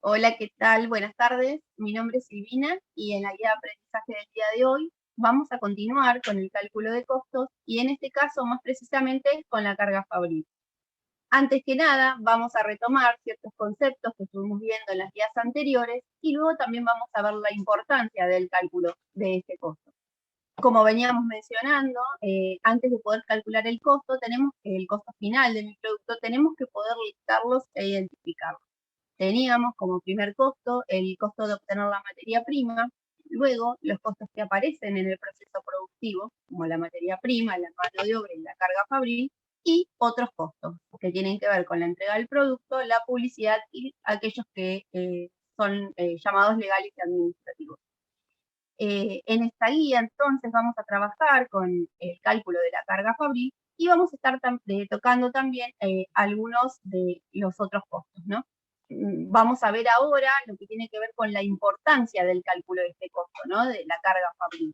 Hola, ¿qué tal? Buenas tardes. Mi nombre es Silvina y en la guía de aprendizaje del día de hoy vamos a continuar con el cálculo de costos y en este caso más precisamente con la carga fabril. Antes que nada, vamos a retomar ciertos conceptos que estuvimos viendo en las guías anteriores y luego también vamos a ver la importancia del cálculo de este costo. Como veníamos mencionando, antes de poder calcular el costo final de mi producto, tenemos que poder listarlos e identificarlos. Teníamos como primer costo el costo de obtener la materia prima, luego los costos que aparecen en el proceso productivo, como la materia prima, la mano de obra y la carga fabril, y otros costos que tienen que ver con la entrega del producto, la publicidad y aquellos que son llamados legales y administrativos. En esta guía entonces vamos a trabajar con el cálculo de la carga fabril y vamos a estar tocando también algunos de los otros costos, ¿no? Vamos a ver ahora lo que tiene que ver con la importancia del cálculo de este costo, ¿no? De la carga fabril.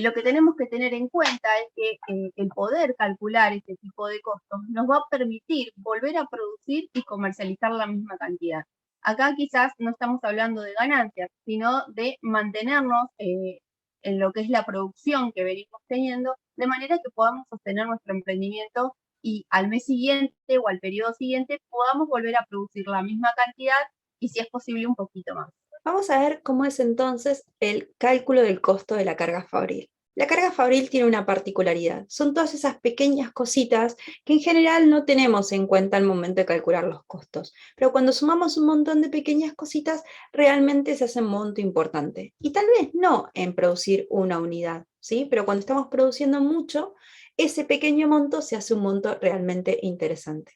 Lo que tenemos que tener en cuenta es que el poder calcular este tipo de costos nos va a permitir volver a producir y comercializar la misma cantidad. Acá quizás no estamos hablando de ganancias, sino de mantenernos en lo que es la producción que venimos teniendo, de manera que podamos sostener nuestro emprendimiento y al mes siguiente o al periodo siguiente podamos volver a producir la misma cantidad y si es posible un poquito más. Vamos a ver cómo es entonces el cálculo del costo de la carga fabril. La carga fabril tiene una particularidad, son todas esas pequeñas cositas que en general no tenemos en cuenta al momento de calcular los costos, pero cuando sumamos un montón de pequeñas cositas, realmente se hace un monto importante. Y tal vez no en producir una unidad, ¿sí? Pero cuando estamos produciendo mucho, ese pequeño monto se hace un monto realmente interesante.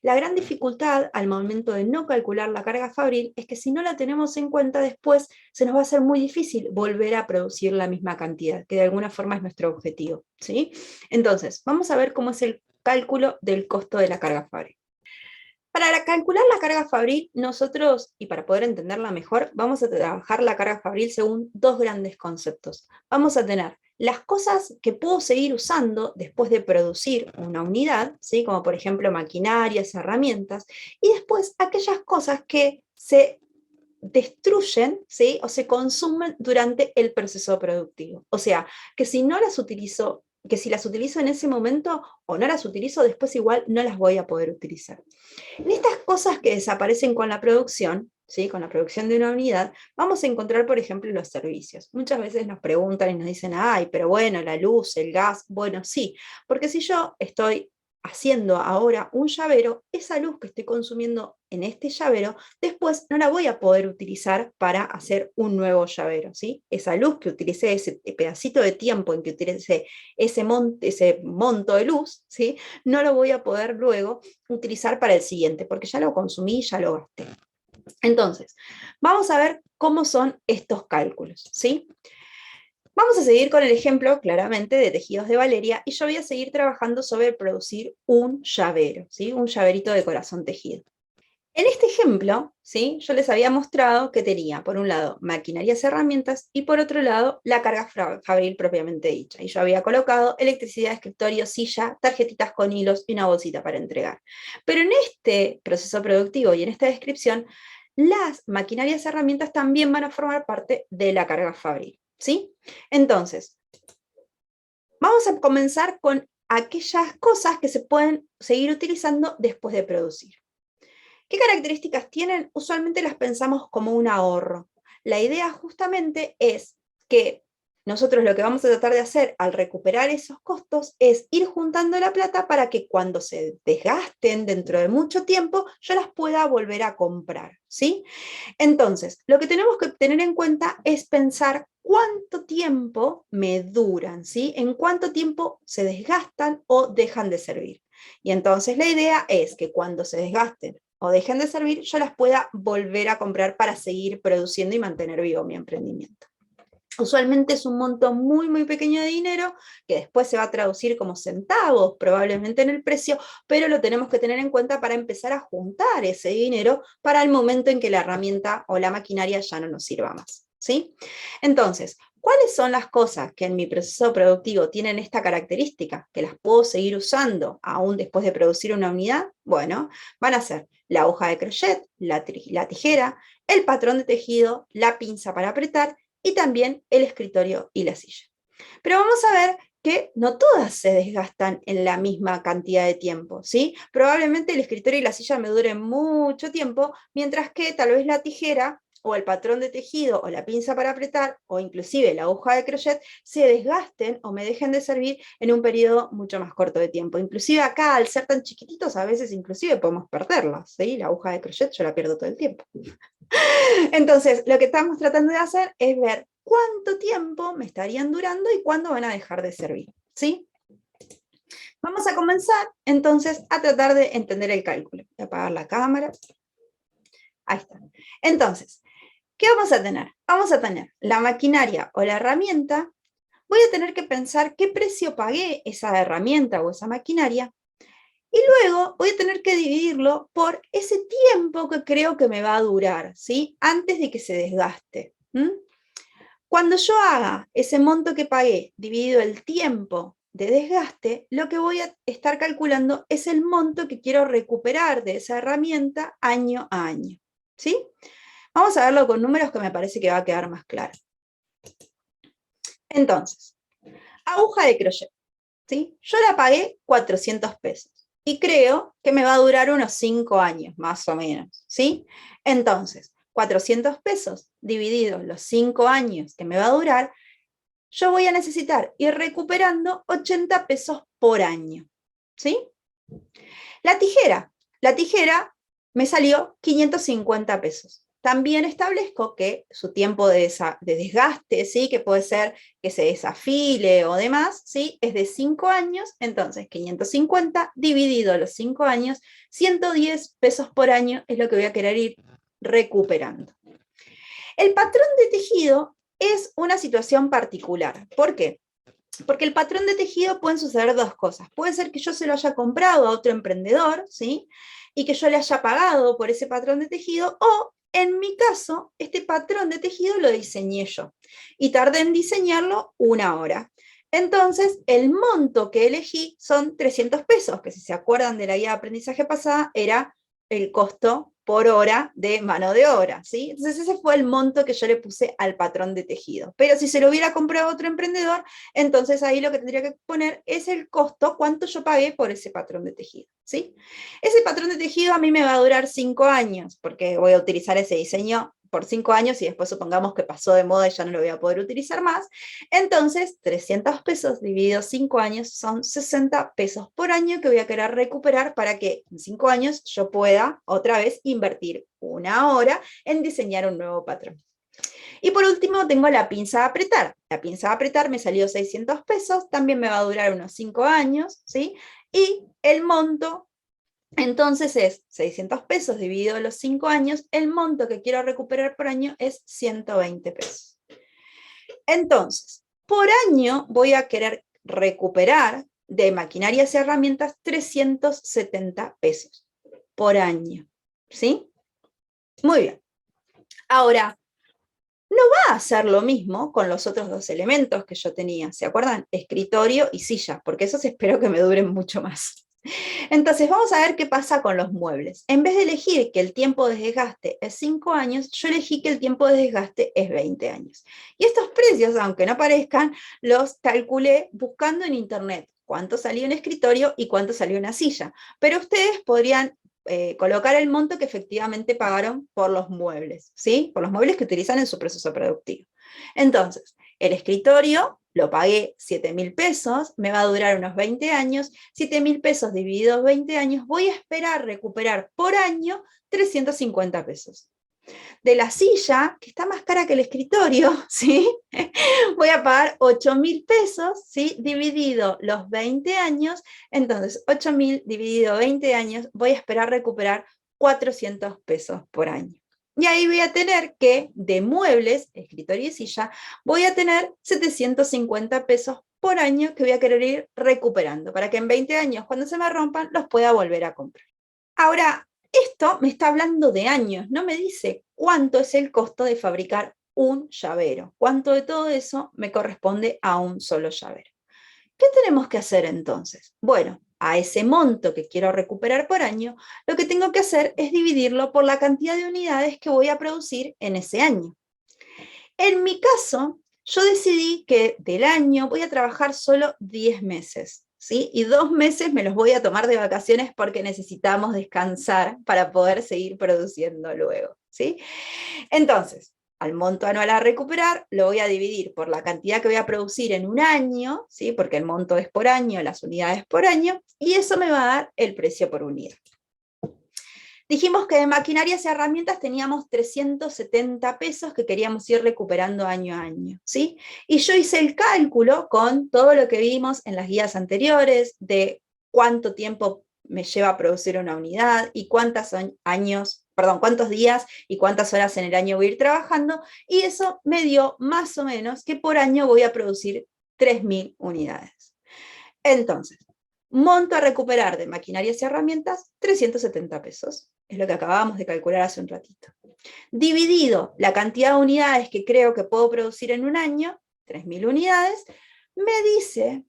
La gran dificultad al momento de no calcular la carga fabril es que si no la tenemos en cuenta después, se nos va a hacer muy difícil volver a producir la misma cantidad, que de alguna forma es nuestro objetivo, ¿sí? Entonces, vamos a ver cómo es el cálculo del costo de la carga fabril. Para calcular la carga fabril, nosotros, y para poder entenderla mejor, vamos a trabajar la carga fabril según dos grandes conceptos. Vamos a tener las cosas que puedo seguir usando después de producir una unidad, ¿sí? Como por ejemplo maquinarias, herramientas, y después aquellas cosas que se destruyen, ¿sí? O se consumen durante el proceso productivo. O sea, que si no las utilizo, que si las utilizo en ese momento o no las utilizo, después igual no las voy a poder utilizar. En estas cosas que desaparecen con la producción, ¿sí? Con la producción de una unidad, vamos a encontrar, por ejemplo, los servicios. Muchas veces nos preguntan y nos dicen, ay, pero bueno, la luz, el gas, bueno, sí, porque si yo estoy haciendo ahora un llavero, esa luz que estoy consumiendo en este llavero, después no la voy a poder utilizar para hacer un nuevo llavero, ¿sí? Esa luz que utilicé, ese pedacito de tiempo en que utilicé ese monto de luz, ¿sí? No lo voy a poder luego utilizar para el siguiente, porque ya lo consumí, ya lo gasté. Entonces, vamos a ver cómo son estos cálculos, ¿sí? Vamos a seguir con el ejemplo, claramente, de tejidos de Valeria, y yo voy a seguir trabajando sobre producir un llavero, ¿sí? Un llaverito de corazón tejido. En este ejemplo, ¿sí? Yo les había mostrado que tenía, por un lado, maquinarias, herramientas, y por otro lado, la carga fabril propiamente dicha. Y yo había colocado electricidad, escritorio, silla, tarjetitas con hilos y una bolsita para entregar. Pero en este proceso productivo y en esta descripción, las maquinarias, herramientas también van a formar parte de la carga fabril, ¿sí? Entonces, vamos a comenzar con aquellas cosas que se pueden seguir utilizando después de producir. ¿Qué características tienen? Usualmente las pensamos como un ahorro. La idea justamente es que nosotros lo que vamos a tratar de hacer al recuperar esos costos es ir juntando la plata para que cuando se desgasten dentro de mucho tiempo, yo las pueda volver a comprar, ¿sí? Entonces, lo que tenemos que tener en cuenta es pensar cuánto tiempo me duran, ¿sí? En cuánto tiempo se desgastan o dejan de servir. Y entonces la idea es que cuando se desgasten o dejen de servir, yo las pueda volver a comprar para seguir produciendo y mantener vivo mi emprendimiento. Usualmente es un monto muy, muy pequeño de dinero que después se va a traducir como centavos probablemente en el precio, pero lo tenemos que tener en cuenta para empezar a juntar ese dinero para el momento en que la herramienta o la maquinaria ya no nos sirva más, ¿sí? Entonces, ¿Cuáles son las cosas que en mi proceso productivo tienen esta característica, que las puedo seguir usando aún después de producir una unidad? Bueno, van a ser la aguja de crochet, la tijera, el patrón de tejido, la pinza para apretar y también el escritorio y la silla. Pero vamos a ver que no todas se desgastan en la misma cantidad de tiempo, ¿sí? Probablemente el escritorio y la silla me duren mucho tiempo, mientras que tal vez la tijera o el patrón de tejido o la pinza para apretar o inclusive la aguja de crochet se desgasten o me dejen de servir en un periodo mucho más corto de tiempo. Inclusive acá, al ser tan chiquititos, a veces inclusive podemos perderlas, ¿sí? La aguja de crochet yo la pierdo todo el tiempo. Entonces, lo que estamos tratando de hacer es ver cuánto tiempo me estarían durando y cuándo van a dejar de servir, ¿sí? Vamos a comenzar, entonces, a tratar de entender el cálculo. Voy a apagar la cámara. Ahí está. Entonces, ¿qué vamos a tener? Vamos a tener la maquinaria o la herramienta. Voy a tener que pensar qué precio pagué esa herramienta o esa maquinaria. Y luego voy a tener que dividirlo por ese tiempo que creo que me va a durar, ¿sí? Antes de que se desgaste. Cuando yo haga ese monto que pagué dividido el tiempo de desgaste, lo que voy a estar calculando es el monto que quiero recuperar de esa herramienta año a año, ¿sí? Vamos a verlo con números que me parece que va a quedar más claro. Entonces, aguja de crochet, ¿sí? Yo la pagué 400 pesos y creo que me va a durar unos 5 años, más o menos, ¿sí? Entonces, 400 pesos divididos los 5 años que me va a durar, yo voy a necesitar ir recuperando 80 pesos por año, ¿sí? La tijera me salió 550 pesos. También establezco que su tiempo de desgaste, ¿sí? Que puede ser que se desafile o demás, ¿sí? Es de 5 años, entonces 550 dividido los 5 años, 110 pesos por año es lo que voy a querer ir recuperando. El patrón de tejido es una situación particular. ¿Por qué? Porque el patrón de tejido pueden suceder dos cosas. Puede ser que yo se lo haya comprado a otro emprendedor, ¿sí? Y que yo le haya pagado por ese patrón de tejido, o en mi caso, este patrón de tejido lo diseñé yo y tardé en diseñarlo 1 hora. Entonces, el monto que elegí son 300 pesos, que si se acuerdan de la guía de aprendizaje pasada, era el costo por hora de mano de obra, ¿sí? Entonces ese fue el monto que yo le puse al patrón de tejido. Pero si se lo hubiera comprado otro emprendedor, entonces ahí lo que tendría que poner es el costo, cuánto yo pagué por ese patrón de tejido, ¿sí? Ese patrón de tejido a mí me va a durar 5 años, porque voy a utilizar ese diseño por 5 años y después supongamos que pasó de moda y ya no lo voy a poder utilizar más. Entonces, 300 pesos divididos 5 años son 60 pesos por año que voy a querer recuperar para que en 5 años yo pueda otra vez invertir 1 hora en diseñar un nuevo patrón. Y por último tengo la pinza de apretar. La pinza de apretar me salió 600 pesos, también me va a durar unos 5 años, ¿sí? Y el monto entonces es 600 pesos dividido los 5 años, el monto que quiero recuperar por año es 120 pesos. Entonces, por año voy a querer recuperar de maquinarias y herramientas 370 pesos por año, ¿sí? Muy bien. Ahora, no va a hacer lo mismo con los otros dos elementos que yo tenía, ¿se acuerdan? Escritorio y silla, porque esos espero que me duren mucho más. Entonces, vamos a ver qué pasa con los muebles. En vez de elegir que el tiempo de desgaste es 5 años, yo elegí que el tiempo de desgaste es 20 años. Y estos precios, aunque no parezcan, los calculé buscando en internet cuánto salió un escritorio y cuánto salió una silla. Pero ustedes podrían colocar el monto que efectivamente pagaron por los muebles, ¿sí? Por los muebles que utilizan en su proceso productivo. Entonces, el escritorio lo pagué 7.000 pesos, me va a durar unos 20 años, 7.000 pesos divididos 20 años, voy a esperar recuperar por año 350 pesos. De la silla, que está más cara que el escritorio, ¿sí? Voy a pagar 8.000 pesos, ¿sí? Dividido los 20 años, entonces 8.000 dividido 20 años, voy a esperar recuperar 400 pesos por año. Y ahí voy a tener que, de muebles, escritorio y silla, voy a tener 750 pesos por año que voy a querer ir recuperando, para que en 20 años, cuando se me rompan, los pueda volver a comprar. Ahora, esto me está hablando de años, no me dice cuánto es el costo de fabricar un llavero. ¿Cuánto de todo eso me corresponde a un solo llavero? ¿Qué tenemos que hacer entonces? Bueno, a ese monto que quiero recuperar por año, lo que tengo que hacer es dividirlo por la cantidad de unidades que voy a producir en ese año. En mi caso, yo decidí que del año voy a trabajar solo 10 meses, ¿sí? Y 2 meses me los voy a tomar de vacaciones porque necesitamos descansar para poder seguir produciendo luego, ¿sí? Entonces, al monto anual a recuperar, lo voy a dividir por la cantidad que voy a producir en un año, ¿sí? Porque el monto es por año, las unidades por año, y eso me va a dar el precio por unidad. Dijimos que de maquinarias y herramientas teníamos 370 pesos que queríamos ir recuperando año a año, ¿sí? Y yo hice el cálculo con todo lo que vimos en las guías anteriores de cuánto tiempo me lleva a producir una unidad y cuántos días y cuántas horas en el año voy a ir trabajando, y eso me dio más o menos que por año voy a producir 3.000 unidades. Entonces, monto a recuperar de maquinarias y herramientas, 370 pesos. Es lo que acabábamos de calcular hace un ratito. Dividido la cantidad de unidades que creo que puedo producir en un año, 3.000 unidades, me dice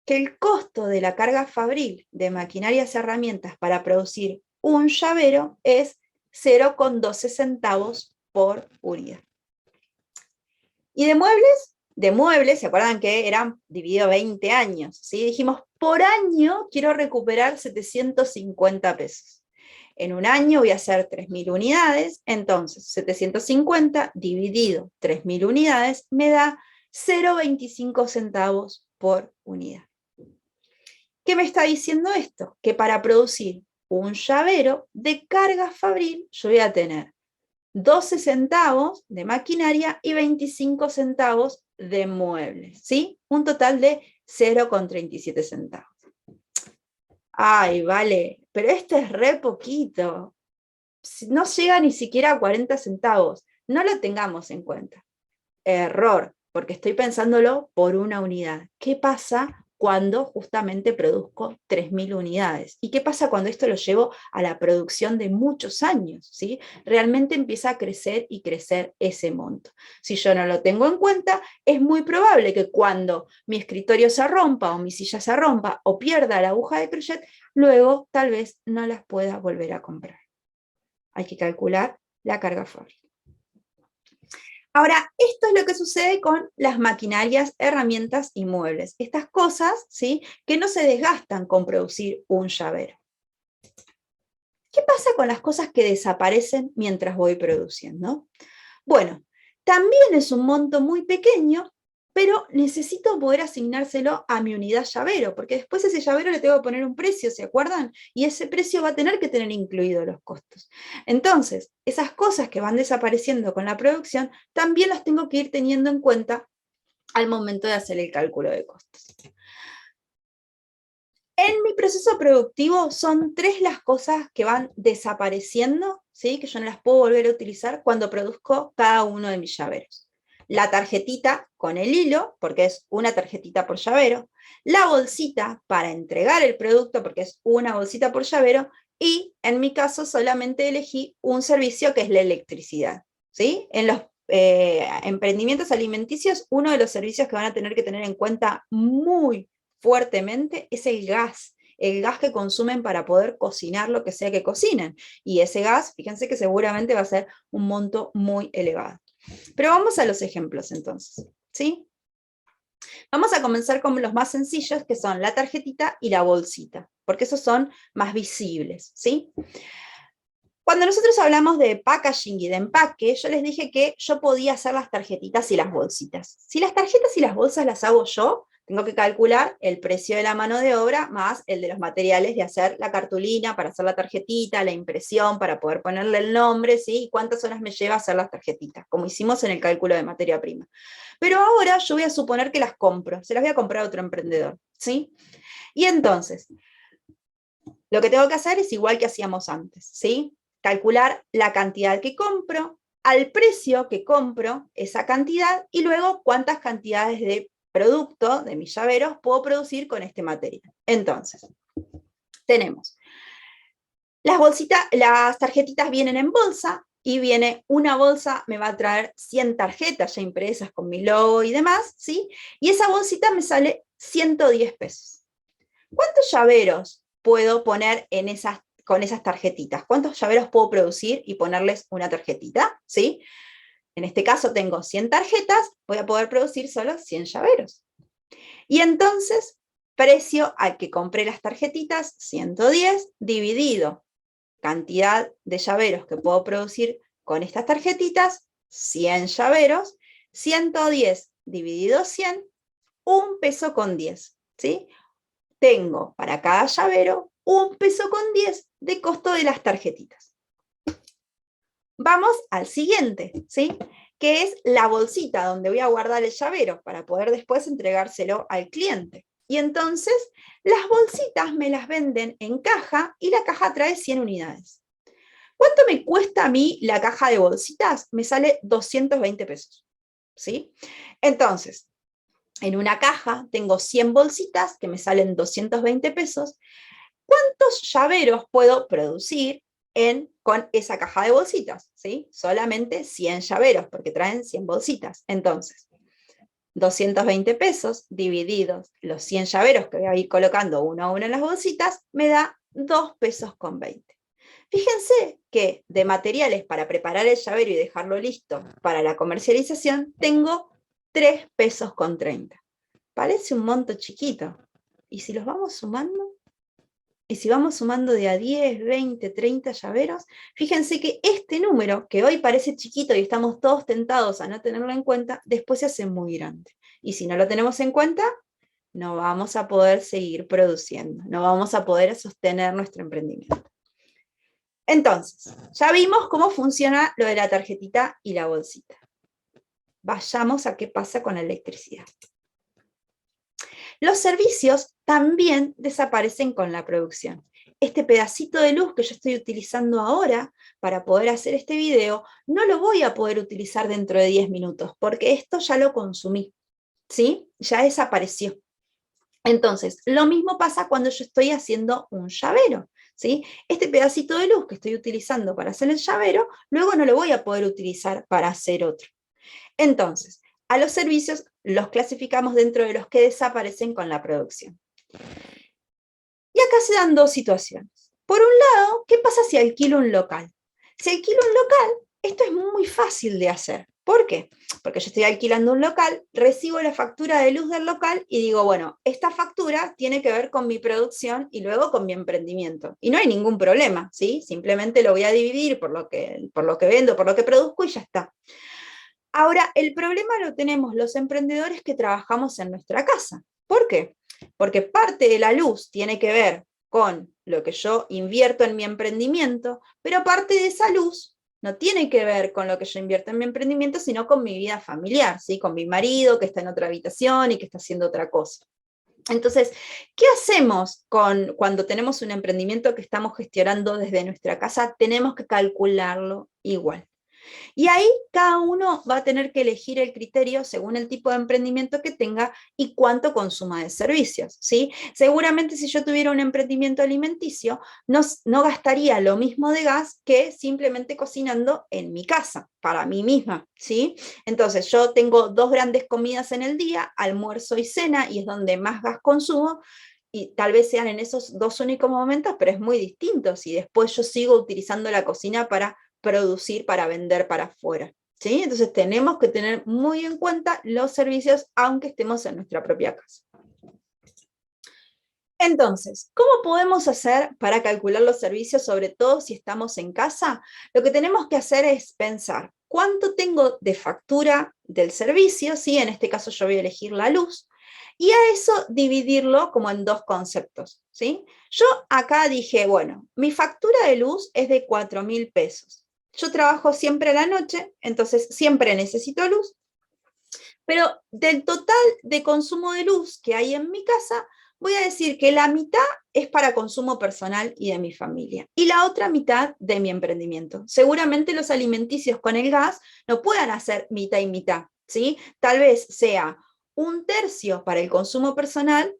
que el costo de la carga fabril de maquinarias y herramientas para producir un llavero es 0,12 centavos por unidad. ¿Y de muebles? De muebles, ¿se acuerdan que eran dividido 20 años? ¿Sí? Dijimos, por año quiero recuperar 750 pesos. En un año voy a hacer 3.000 unidades, entonces 750 dividido 3.000 unidades me da 0,25 centavos por unidad. ¿Qué me está diciendo esto? Que para producir un llavero de carga fabril yo voy a tener 12 centavos de maquinaria y 25 centavos de muebles, ¿sí? Un total de 0,37 centavos. Ay, vale, pero esto es re poquito. No llega ni siquiera a 40 centavos. No lo tengamos en cuenta. Error, porque estoy pensándolo por una unidad. ¿Qué pasa cuando justamente produzco 3.000 unidades? ¿Y qué pasa cuando esto lo llevo a la producción de muchos años? ¿Sí? Realmente empieza a crecer y crecer ese monto. Si yo no lo tengo en cuenta, es muy probable que cuando mi escritorio se rompa o mi silla se rompa o pierda la aguja de crochet, luego tal vez no las pueda volver a comprar. Hay que calcular la carga fabril. Ahora, esto es lo que sucede con las maquinarias, herramientas y muebles. Estas cosas, ¿sí?, que no se desgastan con producir un llavero. ¿Qué pasa con las cosas que desaparecen mientras voy produciendo? Bueno, también es un monto muy pequeño, pero necesito poder asignárselo a mi unidad llavero, porque después ese llavero le tengo que poner un precio, ¿se acuerdan? Y ese precio va a tener que tener incluidos los costos. Entonces, esas cosas que van desapareciendo con la producción, también las tengo que ir teniendo en cuenta al momento de hacer el cálculo de costos. En mi proceso productivo son 3 las cosas que van desapareciendo, ¿sí?, que yo no las puedo volver a utilizar cuando produzco cada uno de mis llaveros. La tarjetita con el hilo, porque es una tarjetita por llavero, la bolsita para entregar el producto, porque es una bolsita por llavero, y en mi caso solamente elegí un servicio que es la electricidad, ¿sí? En los emprendimientos alimenticios, uno de los servicios que van a tener que tener en cuenta muy fuertemente es el gas que consumen para poder cocinar lo que sea que cocinen, y ese gas, fíjense que seguramente va a ser un monto muy elevado. Pero vamos a los ejemplos entonces, ¿sí? Vamos a comenzar con los más sencillos, que son la tarjetita y la bolsita, porque esos son más visibles, ¿sí? Cuando nosotros hablamos de packaging y de empaque, yo les dije que yo podía hacer las tarjetitas y las bolsitas. Si las tarjetas y las bolsas las hago yo, tengo que calcular el precio de la mano de obra más el de los materiales de hacer la cartulina para hacer la tarjetita, la impresión para poder ponerle el nombre, ¿sí? Y cuántas horas me lleva hacer las tarjetitas, como hicimos en el cálculo de materia prima. Pero ahora yo voy a suponer que las compro, se las voy a comprar a otro emprendedor, ¿sí? Y entonces, lo que tengo que hacer es igual que hacíamos antes, ¿sí? Calcular la cantidad que compro, al precio que compro esa cantidad, y luego cuántas cantidades de producto de mis llaveros puedo producir con este material. Entonces, tenemos las tarjetitas vienen en bolsa y viene una bolsa, me va a traer 100 tarjetas ya impresas con mi logo y demás, ¿sí? Y esa bolsita me sale 110 pesos. ¿Cuántos llaveros puedo poner con esas tarjetitas? ¿Cuántos llaveros puedo producir y ponerles una tarjetita? ¿Sí? En este caso tengo 100 tarjetas, voy a poder producir solo 100 llaveros. Y entonces, precio al que compré las tarjetitas, 110, dividido cantidad de llaveros que puedo producir con estas tarjetitas, 100 llaveros, 110 dividido 100, 1 peso con 10, ¿sí? Tengo para cada llavero 1 peso con 10 de costo de las tarjetitas. Vamos al siguiente, ¿sí? Que es la bolsita donde voy a guardar el llavero para poder después entregárselo al cliente. Y entonces las bolsitas me las venden en caja y la caja trae 100 unidades. ¿Cuánto me cuesta a mí la caja de bolsitas? Me sale 220 pesos, ¿sí? Entonces, en una caja tengo 100 bolsitas que me salen 220 pesos. ¿Cuántos llaveros puedo producir con esa caja de bolsitas? ¿Sí? Solamente 100 llaveros, porque traen 100 bolsitas. Entonces, 220 pesos divididos los 100 llaveros que voy a ir colocando uno a uno en las bolsitas, me da 2 pesos con 20. Fíjense que de materiales para preparar el llavero y dejarlo listo para la comercialización, tengo 3 pesos con 30. Parece un monto chiquito. ¿Y si los vamos sumando? Y si vamos sumando de a 10, 20, 30 llaveros, fíjense que este número, que hoy parece chiquito y estamos todos tentados a no tenerlo en cuenta, después se hace muy grande. Y si no lo tenemos en cuenta, no vamos a poder seguir produciendo, no vamos a poder sostener nuestro emprendimiento. Entonces, ya vimos cómo funciona lo de la tarjetita y la bolsita. Vayamos a qué pasa con la electricidad. Los servicios también desaparecen con la producción. Este pedacito de luz que yo estoy utilizando ahora para poder hacer este video, no lo voy a poder utilizar dentro de 10 minutos, porque esto ya lo consumí, ¿sí? Ya desapareció. Entonces, lo mismo pasa cuando yo estoy haciendo un llavero, ¿sí? Este pedacito de luz que estoy utilizando para hacer el llavero, luego no lo voy a poder utilizar para hacer otro. Entonces, a los servicios los clasificamos dentro de los que desaparecen con la producción. Y acá se dan dos situaciones. Por un lado, ¿qué pasa si alquilo un local? Si alquilo un local, esto es muy fácil de hacer. ¿Por qué? Porque yo estoy alquilando un local, recibo la factura de luz del local y digo, bueno, esta factura tiene que ver con mi producción y luego con mi emprendimiento. Y no hay ningún problema, ¿sí? Simplemente lo voy a dividir por lo que vendo, por lo que produzco y ya está. Ahora, el problema lo tenemos los emprendedores que trabajamos en nuestra casa. ¿Por qué? Porque parte de la luz tiene que ver con lo que yo invierto en mi emprendimiento, pero parte de esa luz no tiene que ver con lo que yo invierto en mi emprendimiento, sino con mi vida familiar, ¿sí? Con mi marido que está en otra habitación y que está haciendo otra cosa. Entonces, ¿qué hacemos cuando tenemos un emprendimiento que estamos gestionando desde nuestra casa? Tenemos que calcularlo igual. Y ahí cada uno va a tener que elegir el criterio según el tipo de emprendimiento que tenga y cuánto consuma de servicios, ¿sí? Seguramente si yo tuviera un emprendimiento alimenticio, no gastaría lo mismo de gas que simplemente cocinando en mi casa, para mí misma, ¿sí? Entonces yo tengo 2 grandes comidas en el día, almuerzo y cena, y es donde más gas consumo, y tal vez sean en esos 2 únicos momentos, pero es muy distinto si después yo sigo utilizando la cocina para producir, para vender para afuera, ¿sí? Entonces tenemos que tener muy en cuenta los servicios aunque estemos en nuestra propia casa. Entonces, ¿cómo podemos hacer para calcular los servicios, sobre todo si estamos en casa? Lo que tenemos que hacer es pensar cuánto tengo de factura del servicio, ¿sí? En este caso yo voy a elegir la luz, y a eso dividirlo como en 2 conceptos, ¿sí? Yo acá dije, bueno, mi factura de luz es de 4.000 pesos. Yo trabajo siempre a la noche, entonces siempre necesito luz, pero del total de consumo de luz que hay en mi casa, voy a decir que la mitad es para consumo personal y de mi familia, y la otra mitad de mi emprendimiento. Seguramente los alimenticios con el gas no puedan hacer mitad y mitad, ¿sí? Tal vez sea 1/3 para el consumo personal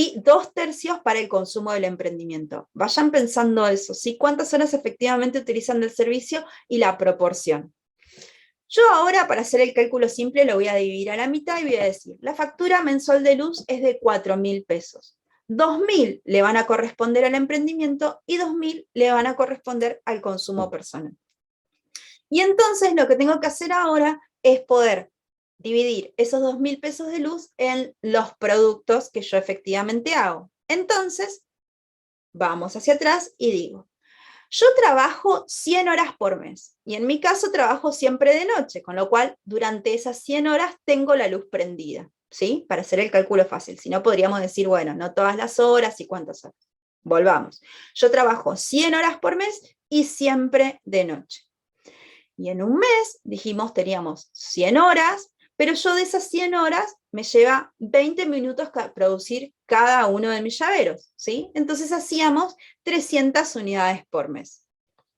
y 2/3 para el consumo del emprendimiento. Vayan pensando eso, ¿sí? ¿Cuántas horas efectivamente utilizan del servicio y la proporción? Yo ahora, para hacer el cálculo simple, lo voy a dividir a la mitad y voy a decir, la factura mensual de luz es de 4.000 pesos. 2.000 le van a corresponder al emprendimiento y 2.000 le van a corresponder al consumo personal. Y entonces lo que tengo que hacer ahora es poder dividir esos 2.000 pesos de luz en los productos que yo efectivamente hago. Entonces, vamos hacia atrás y digo, yo trabajo 100 horas por mes, y en mi caso trabajo siempre de noche, con lo cual durante esas 100 horas tengo la luz prendida, ¿sí? Para hacer el cálculo fácil, si no podríamos decir, bueno, no todas las horas y cuántas horas. Volvamos, yo trabajo 100 horas por mes y siempre de noche. Y en un mes, dijimos, teníamos 100 horas, pero yo de esas 100 horas me lleva 20 minutos producir cada uno de mis llaveros, ¿sí? Entonces hacíamos 300 unidades por mes,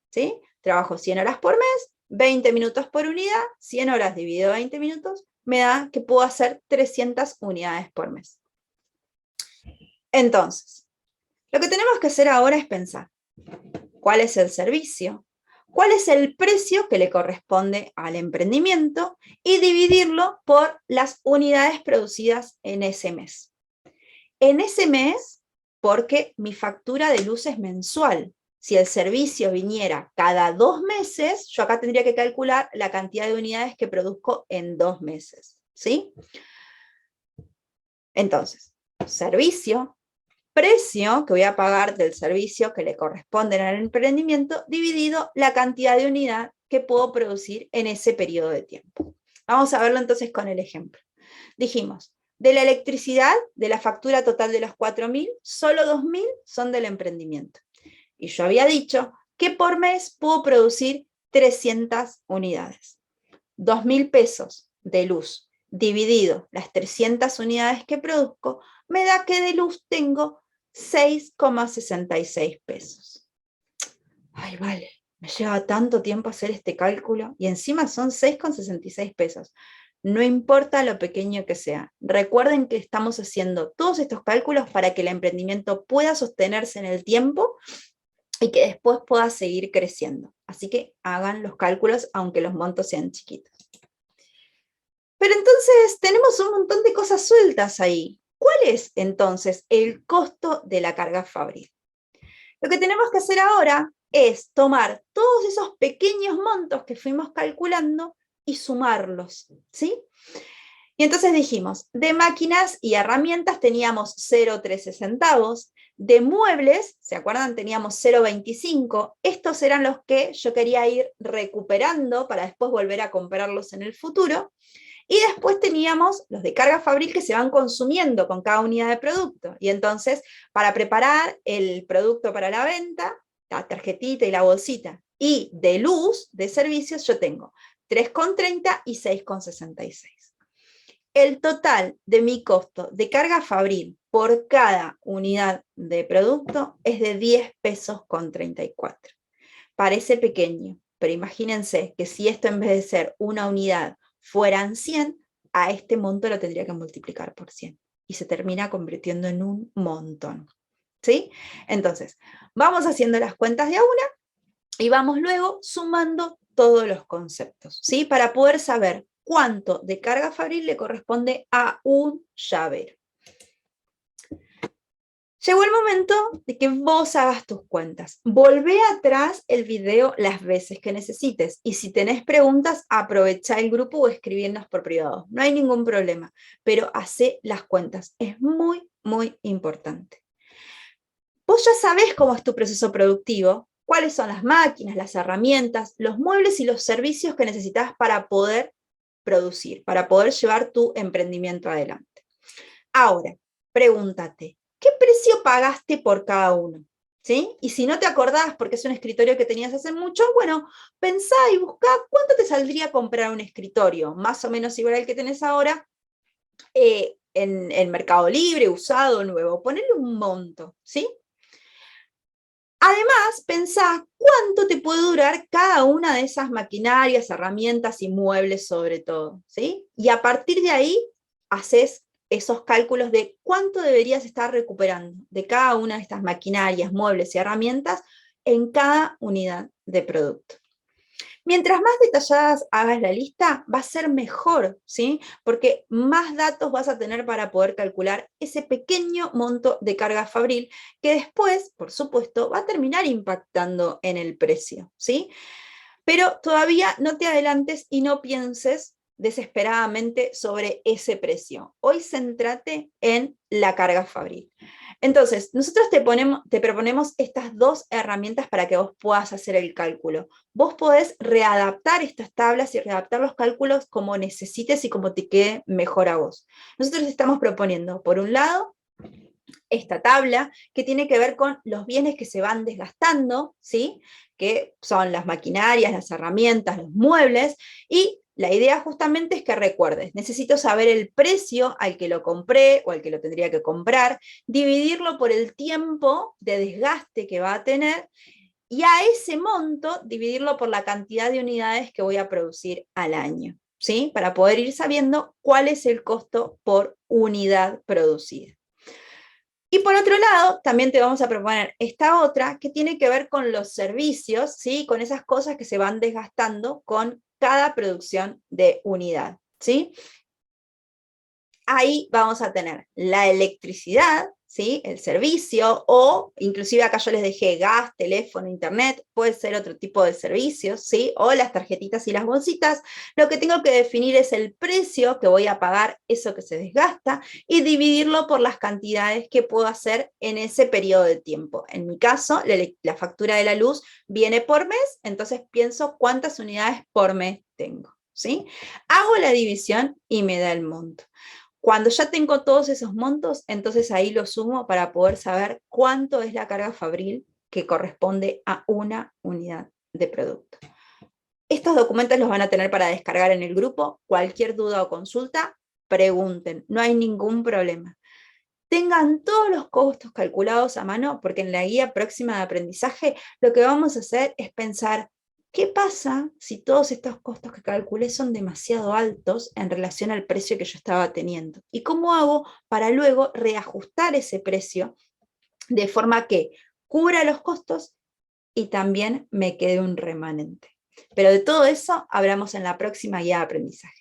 ¿sí? Trabajo 100 horas por mes, 20 minutos por unidad, 100 horas dividido 20 minutos, me da que puedo hacer 300 unidades por mes. Entonces, lo que tenemos que hacer ahora es pensar, ¿cuál es el servicio? ¿Cuál es el precio que le corresponde al emprendimiento? Y dividirlo por las unidades producidas en ese mes. En ese mes, porque mi factura de luz es mensual. Si el servicio viniera cada 2 meses, yo acá tendría que calcular la cantidad de unidades que produzco en 2 meses, ¿sí? Entonces, servicio, precio que voy a pagar del servicio que le corresponde al emprendimiento, dividido la cantidad de unidad que puedo producir en ese periodo de tiempo. Vamos a verlo entonces con el ejemplo. Dijimos, de la electricidad, de la factura total de los 4.000, solo 2.000 son del emprendimiento. Y yo había dicho que por mes puedo producir 300 unidades. 2.000 pesos de luz dividido las 300 unidades que produzco, me da que de luz tengo 6,66 pesos. Ay, vale, me lleva tanto tiempo hacer este cálculo y encima son 6,66 pesos. No importa lo pequeño que sea. Recuerden que estamos haciendo todos estos cálculos para que el emprendimiento pueda sostenerse en el tiempo y que después pueda seguir creciendo. Así que hagan los cálculos aunque los montos sean chiquitos. Pero entonces tenemos un montón de cosas sueltas ahí. ¿Cuál es entonces el costo de la carga fabril? Lo que tenemos que hacer ahora es tomar todos esos pequeños montos que fuimos calculando y sumarlos, ¿sí? Y entonces dijimos, de máquinas y herramientas teníamos 0,13 centavos, de muebles, ¿se acuerdan? Teníamos 0,25, estos eran los que yo quería ir recuperando para después volver a comprarlos en el futuro. Y después teníamos los de carga fabril que se van consumiendo con cada unidad de producto. Y entonces, para preparar el producto para la venta, la tarjetita y la bolsita, y de luz, de servicios, yo tengo 3,30 y 6,66. El total de mi costo de carga fabril por cada unidad de producto es de 10 pesos con 34. Parece pequeño, pero imagínense que si esto en vez de ser una unidad fueran 100, a este monto lo tendría que multiplicar por 100. Y se termina convirtiendo en un montón. ¿Sí? Entonces, vamos haciendo las cuentas de a una y vamos luego sumando todos los conceptos, ¿sí? Para poder saber cuánto de carga fabril le corresponde a un llavero. Llegó el momento de que vos hagas tus cuentas. Volvé atrás el video las veces que necesites. Y si tenés preguntas, aprovecha el grupo o escribirnos por privado. No hay ningún problema, pero hacé las cuentas. Es muy, muy importante. Vos ya sabés cómo es tu proceso productivo, cuáles son las máquinas, las herramientas, los muebles y los servicios que necesitas para poder producir, para poder llevar tu emprendimiento adelante. Ahora, pregúntate, ¿qué precio pagaste por cada uno? ¿Sí? Y si no te acordás porque es un escritorio que tenías hace mucho, bueno, pensá y buscá cuánto te saldría comprar un escritorio, más o menos igual al que tenés ahora, en Mercado Libre, usado, nuevo. Ponele un monto, ¿sí? Además, pensá cuánto te puede durar cada una de esas maquinarias, herramientas y muebles sobre todo, ¿sí? Y a partir de ahí, haces esos cálculos de cuánto deberías estar recuperando de cada una de estas maquinarias, muebles y herramientas en cada unidad de producto. Mientras más detalladas hagas la lista, va a ser mejor, ¿sí? Porque más datos vas a tener para poder calcular ese pequeño monto de carga fabril que después, por supuesto, va a terminar impactando en el precio, ¿sí? Pero todavía no te adelantes y no pienses desesperadamente sobre ese precio. Hoy céntrate en la carga fabril. Entonces, nosotros te proponemos estas dos herramientas para que vos puedas hacer el cálculo. Vos podés readaptar estas tablas y readaptar los cálculos como necesites y como te quede mejor a vos. Nosotros te estamos proponiendo, por un lado, esta tabla que tiene que ver con los bienes que se van desgastando, ¿sí? Que son las maquinarias, las herramientas, los muebles, y la idea justamente es que recuerdes, necesito saber el precio al que lo compré o al que lo tendría que comprar, dividirlo por el tiempo de desgaste que va a tener, y a ese monto dividirlo por la cantidad de unidades que voy a producir al año, ¿sí? Para poder ir sabiendo cuál es el costo por unidad producida. Y por otro lado, también te vamos a proponer esta otra que tiene que ver con los servicios, ¿sí? Con esas cosas que se van desgastando con cada producción de unidad, ¿sí? Ahí vamos a tener la electricidad, ¿sí? El servicio, o inclusive acá yo les dejé gas, teléfono, internet, puede ser otro tipo de servicios, ¿sí? O las tarjetitas y las bolsitas. Lo que tengo que definir es el precio que voy a pagar eso que se desgasta y dividirlo por las cantidades que puedo hacer en ese periodo de tiempo. En mi caso, la factura de la luz viene por mes, entonces pienso cuántas unidades por mes tengo, ¿sí? Hago la división y me da el monto. Cuando ya tengo todos esos montos, entonces ahí lo sumo para poder saber cuánto es la carga fabril que corresponde a una unidad de producto. Estos documentos los van a tener para descargar en el grupo. Cualquier duda o consulta, pregunten, no hay ningún problema. Tengan todos los costos calculados a mano, porque en la guía próxima de aprendizaje lo que vamos a hacer es pensar ¿qué pasa si todos estos costos que calculé son demasiado altos en relación al precio que yo estaba teniendo? ¿Y cómo hago para luego reajustar ese precio de forma que cubra los costos y también me quede un remanente? Pero de todo eso hablamos en la próxima guía de aprendizaje.